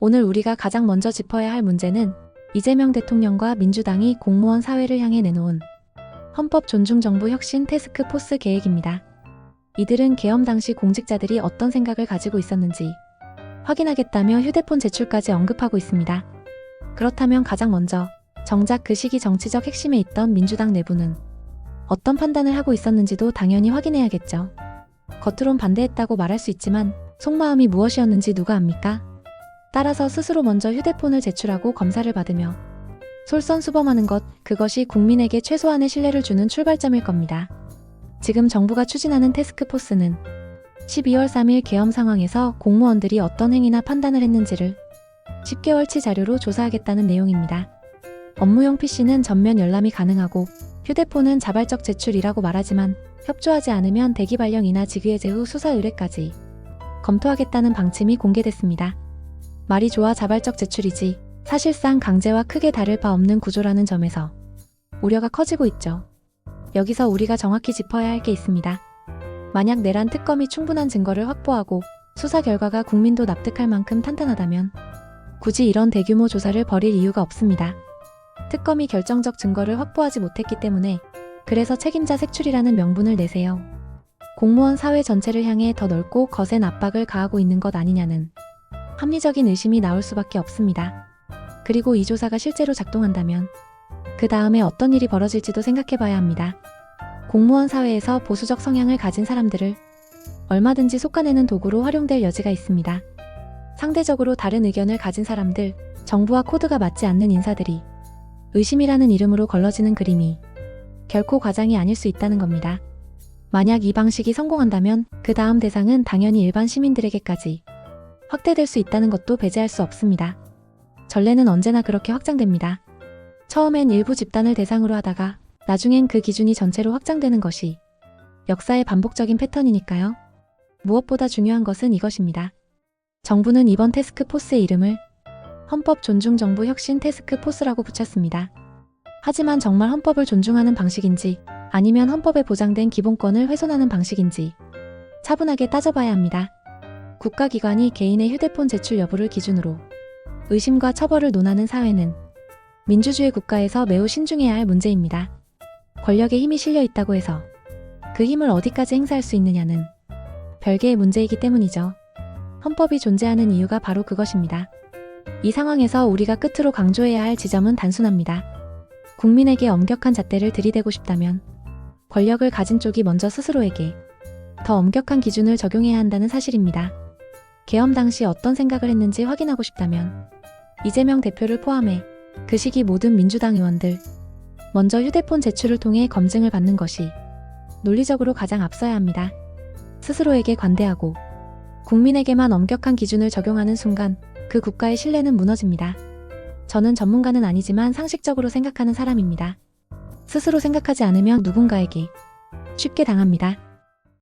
오늘 우리가 가장 먼저 짚어야 할 문제는 이재명 대통령과 민주당이 공무원 사회를 향해 내놓은 헌법 존중 정부 혁신 태스크 포스 계획입니다. 이들은 계엄 당시 공직자들이 어떤 생각을 가지고 있었는지 확인하겠다며 휴대폰 제출까지 언급하고 있습니다. 그렇다면 가장 먼저 정작 그 시기 정치적 핵심에 있던 민주당 내부는 어떤 판단을 하고 있었는지도 당연히 확인해야겠죠. 겉으론 반대했다고 말할 수 있지만 속마음이 무엇이었는지 누가 압니까? 따라서 스스로 먼저 휴대폰을 제출하고 검사를 받으며 솔선수범하는 것, 그것이 국민에게 최소한의 신뢰를 주는 출발점일 겁니다. 지금 정부가 추진하는 태스크포스는 12월 3일 계엄 상황에서 공무원들이 어떤 행위나 판단을 했는지를 10개월치 자료로 조사하겠다는 내용입니다. 업무용 PC는 전면 열람이 가능하고 휴대폰은 자발적 제출이라고 말하지만 협조하지 않으면 대기 발령이나 직위해제 후 수사 의뢰까지 검토하겠다는 방침이 공개됐습니다. 말이 좋아 자발적 제출이지 사실상 강제와 크게 다를 바 없는 구조라는 점에서 우려가 커지고 있죠. 여기서 우리가 정확히 짚어야 할 게 있습니다. 만약 내란 특검이 충분한 증거를 확보하고 수사 결과가 국민도 납득할 만큼 탄탄하다면 굳이 이런 대규모 조사를 벌일 이유가 없습니다. 특검이 결정적 증거를 확보하지 못했기 때문에 그래서 책임자 색출이라는 명분을 내세요. 공무원 사회 전체를 향해 더 넓고 거센 압박을 가하고 있는 것 아니냐는 합리적인 의심이 나올 수밖에 없습니다. 그리고 이 조사가 실제로 작동한다면 그 다음에 어떤 일이 벌어질지도 생각해봐야 합니다. 공무원 사회에서 보수적 성향을 가진 사람들을 얼마든지 솎아내는 도구로 활용될 여지가 있습니다. 상대적으로 다른 의견을 가진 사람들, 정부와 코드가 맞지 않는 인사들이 의심이라는 이름으로 걸러지는 그림이 결코 과장이 아닐 수 있다는 겁니다. 만약 이 방식이 성공한다면 그 다음 대상은 당연히 일반 시민들에게까지 확대될 수 있다는 것도 배제할 수 없습니다. 전례는 언제나 그렇게 확장됩니다. 처음엔 일부 집단을 대상으로 하다가 나중엔 그 기준이 전체로 확장되는 것이 역사의 반복적인 패턴이니까요. 무엇보다 중요한 것은 이것입니다. 정부는 이번 태스크포스의 이름을 헌법 존중 정부 혁신 태스크포스라고 붙였습니다. 하지만 정말 헌법을 존중하는 방식인지 아니면 헌법에 보장된 기본권을 훼손하는 방식인지 차분하게 따져봐야 합니다. 국가기관이 개인의 휴대폰 제출 여부를 기준으로 의심과 처벌을 논하는 사회는 민주주의 국가에서 매우 신중해야 할 문제입니다. 권력에 힘이 실려 있다고 해서 그 힘을 어디까지 행사할 수 있느냐는 별개의 문제이기 때문이죠. 헌법이 존재하는 이유가 바로 그것입니다. 이 상황에서 우리가 끝으로 강조해야 할 지점은 단순합니다. 국민에게 엄격한 잣대를 들이대고 싶다면 권력을 가진 쪽이 먼저 스스로에게 더 엄격한 기준을 적용해야 한다는 사실입니다. 계엄 당시 어떤 생각을 했는지 확인하고 싶다면 이재명 대표를 포함해 그 시기 모든 민주당 의원들 먼저 휴대폰 제출을 통해 검증을 받는 것이 논리적으로 가장 앞서야 합니다. 스스로에게 관대하고 국민에게만 엄격한 기준을 적용하는 순간 그 국가의 신뢰는 무너집니다. 저는 전문가는 아니지만 상식적으로 생각하는 사람입니다. 스스로 생각하지 않으면 누군가에게 쉽게 당합니다.